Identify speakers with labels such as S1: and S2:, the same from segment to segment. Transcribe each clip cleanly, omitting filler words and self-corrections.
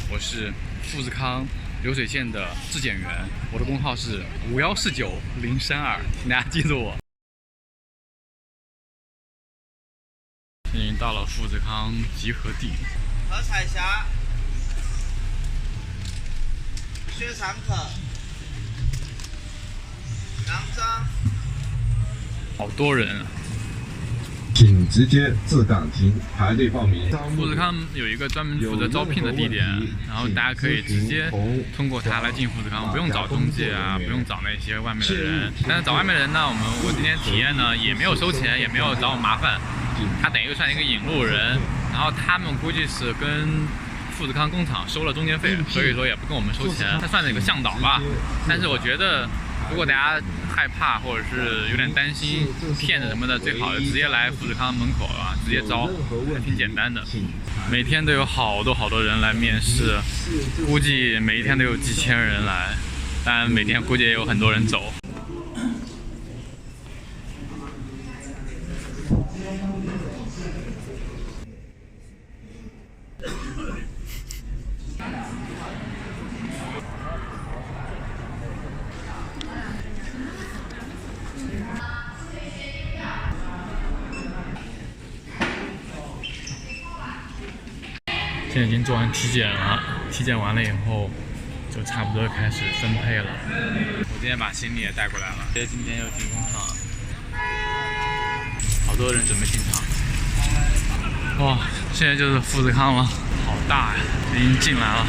S1: 我是富士康流水线的质检员，我的工号是5149032，请大家记住我。已经到了富士康集合地，
S2: 和彩霞、薛长可、杨章，
S1: 好多人啊！
S3: 请直接自岗亭排队报名。
S1: 富士康有一个专门负责招聘的地点，然后大家可以直接通过它来进富士康，不用找中介啊，不用找那些外面的人。但是找外面的人呢，我今天体验呢也没有收钱，也没有找我麻烦，他等于算一个引路人。然后他们估计是跟富士康工厂收了中间费，所以说也不跟我们收钱，它算是一个向导吧。但是我觉得，如果大家害怕或者是有点担心骗子什么的，最好直接来富士康门口啊，直接招，还挺简单的。每天都有好多人来面试，估计每一天都有几千人来，但每天估计也有很多人走。现在已经做完体检了，体检完了以后就差不多开始分配了。我今天把行李也带过来了，今天又进工厂，好多人准备进厂。哇，现在就是富士康了，好大呀，已经进来了。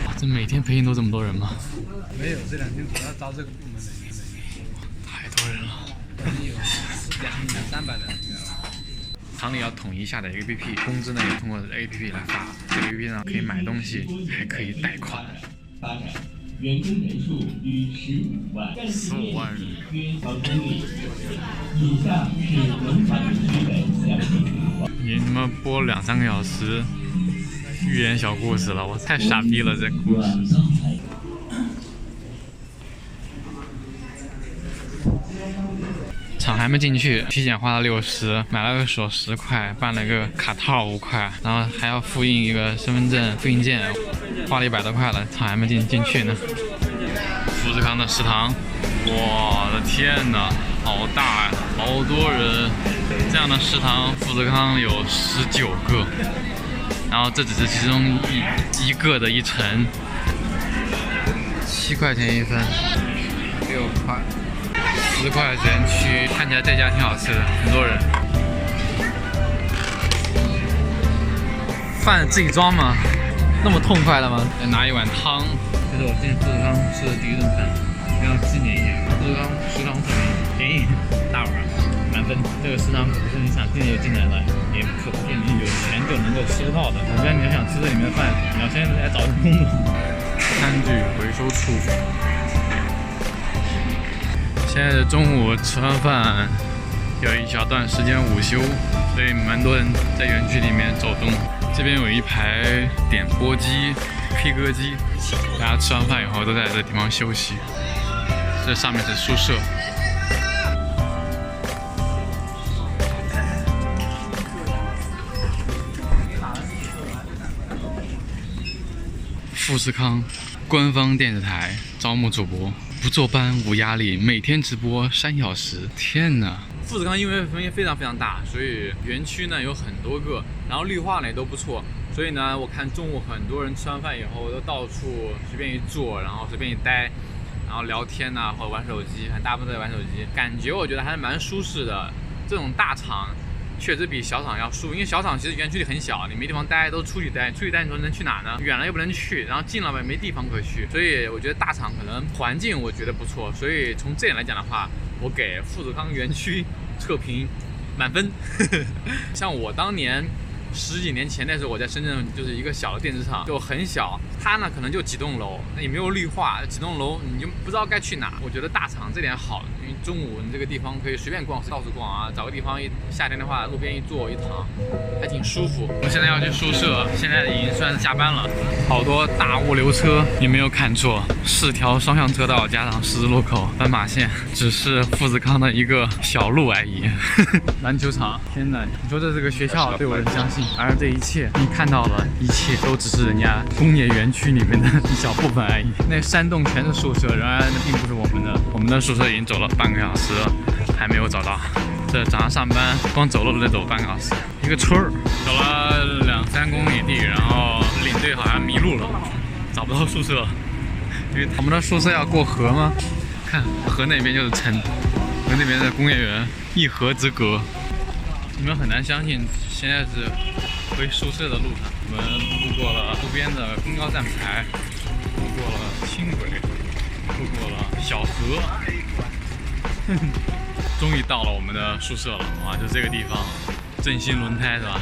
S1: 哇，这每天培训都这么多人吗？
S4: 没有，这2天主要招这个部门的人。
S1: 太多人了，
S4: 有200-300人。
S1: 厂里要统一下载 APP， 工资呢也通过 APP 来发。这个 APP 上可以买东西，还可以贷款。
S5: 员工人数逾15万
S1: ，15万人。
S5: 约1公里。以下是农场地区的详细情况。
S1: 你他妈播2-3个小时寓言小故事了，我太傻逼了这故事。厂还没进去，体检花了60，买了个锁10块，办了个卡套5块，然后还要复印一个身份证复印件，花了100多块了，厂还没进去呢。富士康的食堂，我的天哪，好大呀，好多人！这样的食堂，富士康有19个，然后这只是其中一个的1层，7块钱1份，6块。10块钱去，看起来这家挺好吃的，很多人。饭自己装吗？那么痛快了吗？再拿一碗汤，这是我进富士康吃的第1顿饭，要纪念一下。富士康食堂特别便宜，大碗满分。这个食堂可不是你想进就进来了，也可不是你有钱就能够吃得到的。首先你要想吃这里面的饭，你要先来找份工作。餐具回收处。现在是中午吃完饭，有一小段时间午休，所以蛮多人在园区里面走动。这边有一排点播机、K 歌机，大家吃完饭以后都在这地方休息。这上面是宿舍。富士康官方电视台招募主播。不坐班无压力，每天直播3小时，天哪！富士康因为分业非常大，所以园区呢有很多个，然后绿化呢也都不错，所以呢我看中午很多人吃完饭以后都到处随便一坐，然后随便一待，然后聊天呐、或者玩手机，大部分都在玩手机，感觉我觉得还是蛮舒适的。这种大厂确实比小厂要舒服，因为小厂其实园区里很小，你没地方待，都出去待你说能去哪呢？远了又不能去，然后近了吧没地方可去，所以我觉得大厂可能环境我觉得不错，所以从这点来讲的话，我给富士康园区测评满分。像我当年10几年前那时候，我在深圳就是一个小的电子厂，就很小，它呢可能就几栋楼，那也没有绿化，几栋楼你就不知道该去哪。我觉得大厂这点好，因为中午你这个地方可以随便逛，到处逛啊，找个地方夏天的话路边一坐一躺，还挺舒服。我们现在要去宿舍，现在已经算是下班了，好多大物流车，你没有看错，4条双向车道加上十字路口、斑马线，只是富士康的一个小路而已。篮球场，天哪！你说这是个学校，对我的相信，而这一切你看到的一切都只是人家工业园区里面的一小部分而已。那山洞全是宿舍，然而那并不是我们的。我们的宿舍已经走了半个小时了，还没有找到。这早上上班光走路都得走半个小时。一个村儿，走了2-3公里地，然后领队好像迷路了，找不到宿舍，因为我们的宿舍要过河吗？看河那边就是城，和那边的工业园一河之隔。你们很难相信，现在是回宿舍的路上，我们路过了路边的公交站牌，路过了轻轨，路过了小河。终于到了我们的宿舍了，哇，就这个地方，振兴轮胎是吧？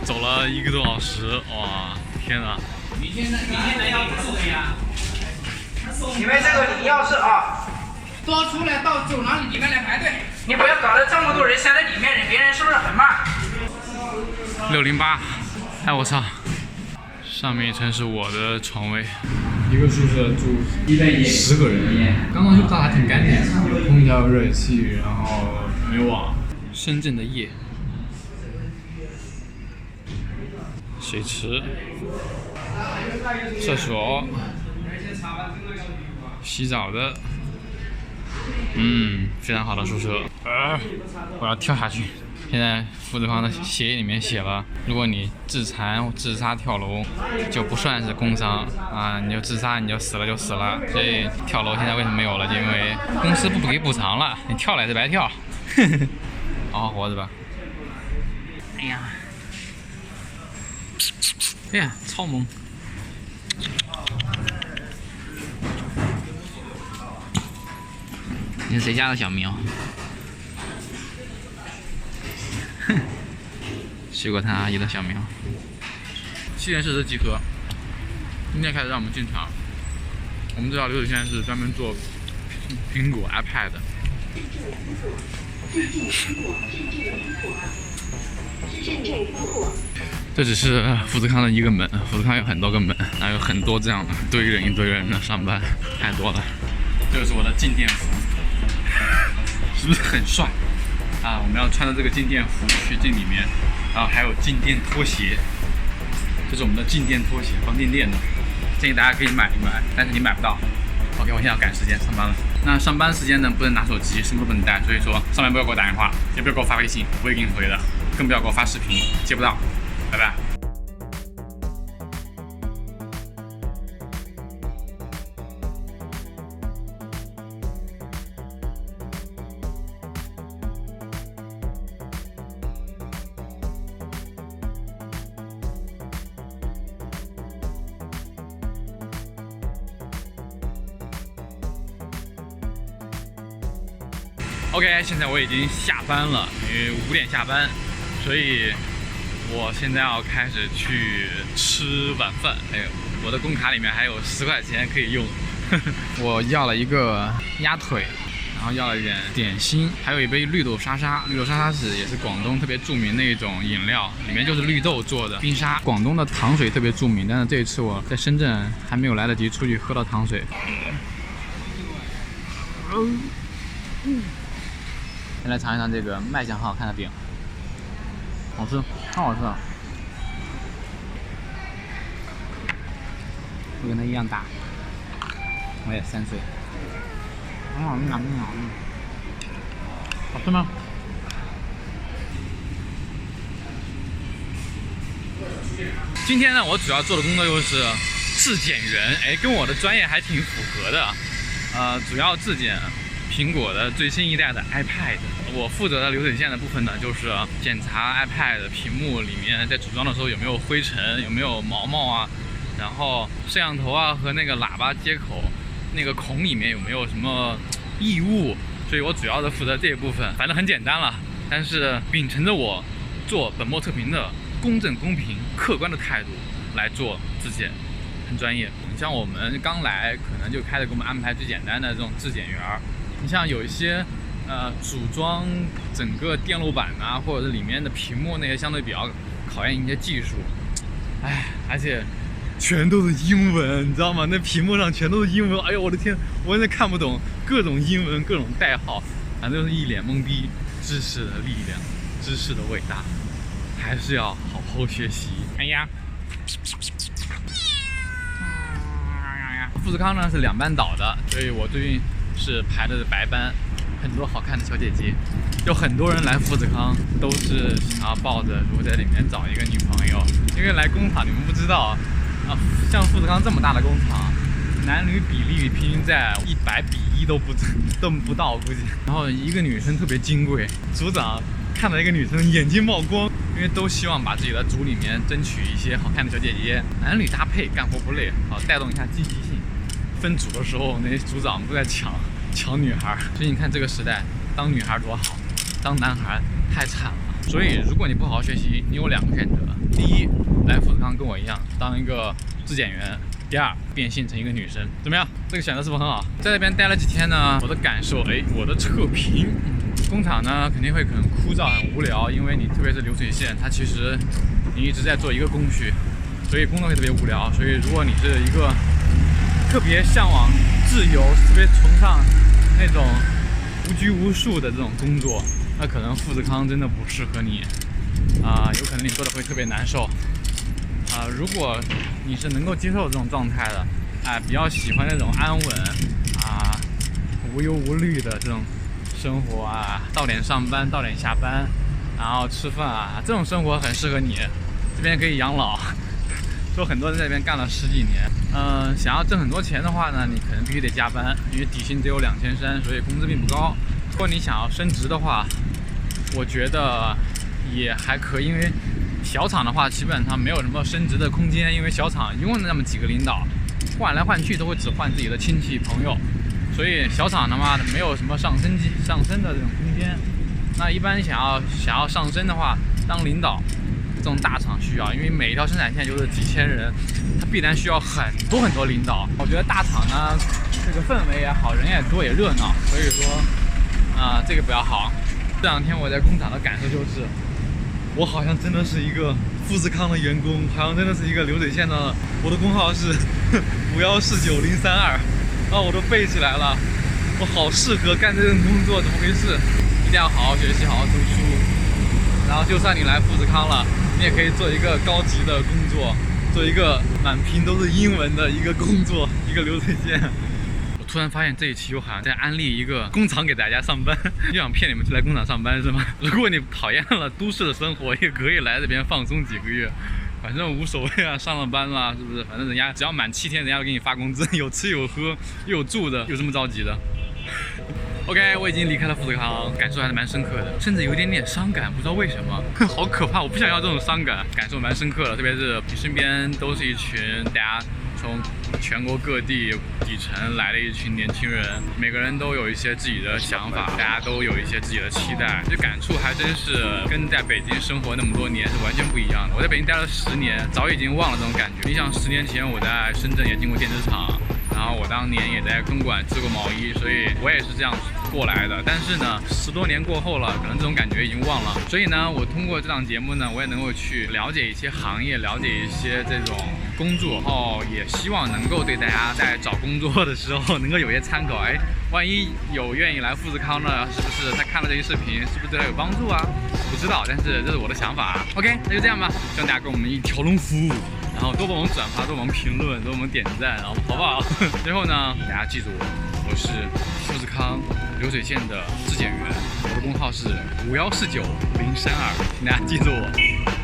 S1: 走了1个多小时，哇，天哪！
S6: 你现在要不送呀？你们这个领钥匙啊，
S7: 都出来到走廊里面来排队。
S6: 你不要搞得这么多人塞在里面，别人是不是很慢
S1: 608，哎我操！上面一层是我的床位，一个宿舍住10个人。刚刚就大还挺干净，有空调、热水器，然后没有网。深圳的夜，水池、厕所、洗澡的，非常好的宿舍。我要跳下去。现在富士康的协议里面写了，如果你自残、自杀跳楼，就不算是工伤啊，你就自杀你就死了就死了。所以跳楼现在为什么没有了？就因为公司不给补偿了，你跳了也是白跳。好好活着吧。哎呀，哎呀，超萌。你是谁家的小喵？水果摊阿姨的小喵。7点40集合，今天开始让我们进场。我们这条流水线是专门做苹果 iPad。这只是富士康的一个门，富士康有很多个门，还有很多这样的一堆人的上班，太多了。这就是我的进店服，是不是很帅啊？我们要穿着这个进店服去进里面，然后还有进店拖鞋，这是我们的进店拖鞋，防静电的，建议大家可以买一买，但是你买不到。OK， 我现在要赶时间上班了。那上班时间呢，不能拿手机，什么都不能带，所以说上班不要给我打电话，也不要给我发微信，我不会给你回的，更不要给我发视频，接不到，拜拜。OK， 现在我已经下班了，因为5点下班，所以我现在要开始去吃晚饭。哎呦，我的工卡里面还有10块钱可以用。我要了一个鸭腿，然后要了一点点心，还有一杯绿豆沙沙。绿豆沙沙也是广东特别著名的一种饮料，里面就是绿豆做的冰沙。广东的糖水特别著名，但是这一次我在深圳还没有来得及出去喝到糖水。先来尝一尝这个卖相很好看的饼，好吃，超好吃啊！我跟他一样大，我也3岁。好吃吗？今天呢，我主要做的工作就是质检员，哎，跟我的专业还挺符合的。主要质检苹果的最新一代的 iPad， 我负责的流水线的部分呢，就是检查 iPad 屏幕里面在组装的时候有没有灰尘，有没有毛毛啊，然后摄像头啊和那个喇叭接口那个孔里面有没有什么异物，所以我主要的负责这一部分，反正很简单了。但是秉承着我做本末测评的公正、公平、客观的态度来做质检，很专业。你像我们刚来，可能就开始给我们安排最简单的这种质检员。你像有一些组装整个电路板啊，或者是里面的屏幕那些，相对比较考验一些技术。而且全都是英文，你知道吗？那屏幕上全都是英文，哎呦我的天，我真的看不懂各种英文，各种代号，反正就是一脸懵逼。知识的力量，知识的伟大，还是要好好学习。哎呀，富士康呢是2班倒的，所以我最近是排的白班，很多好看的小姐姐，有很多人来富士康都是想要抱着如果在里面找一个女朋友，因为来工厂你们不知道啊，像富士康这么大的工厂，男女比例平均在100比1都不到估计。然后一个女生特别金贵，组长看到一个女生眼睛冒光，因为都希望把自己的组里面争取一些好看的小姐姐，男女搭配干活不累，好带动一下积极性。分组的时候那些组长都在抢女孩，所以你看这个时代当女孩多好，当男孩太惨了。所以如果你不好好学习，你有2个选择：第一，来富士康跟我一样当一个质检员；第二，变性成一个女生。怎么样？这个选择是不是很好？在那边待了几天呢，我的感受，我的测评，工厂呢肯定会很枯燥、很无聊，因为你特别是流水线，它其实你一直在做一个工序，所以工作会特别无聊。所以如果你是一个特别向往自由、特别崇尚那种无拘无束的这种工作，那可能富士康真的不适合你有可能你做的会特别难受如果你是能够接受这种状态的比较喜欢那种安稳无忧无虑的这种生活到点上班到点下班，然后吃饭这种生活很适合你，这边可以养老。说很多人在这边干了10几年，想要挣很多钱的话呢，你可能必须得加班，因为底薪只有2300，所以工资并不高。如果你想要升职的话，我觉得也还可以，因为小厂的话基本上没有什么升职的空间，因为小厂一共那么几个领导，换来换去都会只换自己的亲戚朋友，所以小厂他妈的没有什么上升的这种空间。那一般想要上升的话，当领导。这种大厂需要，因为每一条生产线就是几千人，它必然需要很多领导。我觉得大厂呢，这个氛围也好，人也多也热闹，所以说这个比较好。这2天我在工厂的感受就是，我好像真的是一个富士康的员工，好像真的是一个流水线的。我的工号是5149032，我都背起来了。我好适合干这种工作，怎么回事？一定要好好学习，好好读书。然后就算你来富士康了，你也可以做一个高级的工作，做一个满屏都是英文的一个工作，一个流水线。我突然发现这一期我好像在安利一个工厂给大家上班，又想骗你们去来工厂上班是吗？如果你讨厌了都市的生活，也可以来这边放松几个月，反正无所谓上了班了，是不是？反正人家只要满7天，人家都给你发工资，有吃有喝又有住的，有这么着急的？OK， 我已经离开了富士康，感受还是蛮深刻的，甚至有一点点伤感，不知道为什么，好可怕！我不想要这种伤感，感受蛮深刻的。特别是你身边都是一群大家从全国各地底层来的一群年轻人，每个人都有一些自己的想法，大家都有一些自己的期待，这感触还真是跟在北京生活那么多年是完全不一样的。我在北京待了10年，早已经忘了这种感觉。你想10年前我在深圳也进过电子厂。然后我当年也在公馆织过毛衣，所以我也是这样过来的。但是呢，10多年过后了，可能这种感觉已经忘了。所以呢，我通过这档节目呢，我也能够去了解一些行业，了解一些这种工作，然后也希望能够对大家在找工作的时候能够有些参考。万一有愿意来富士康的，是不是他看了这些视频，是不是对他有帮助啊？不知道，但是这是我的想法。OK， 那就这样吧，希望大家跟我们一条龙服务。然后多帮我们转发，多帮我们评论，多帮我们点赞，然后好不好？最后呢，大家记住我是富士康流水线的质检员，我的工号是5149032，请大家记住我。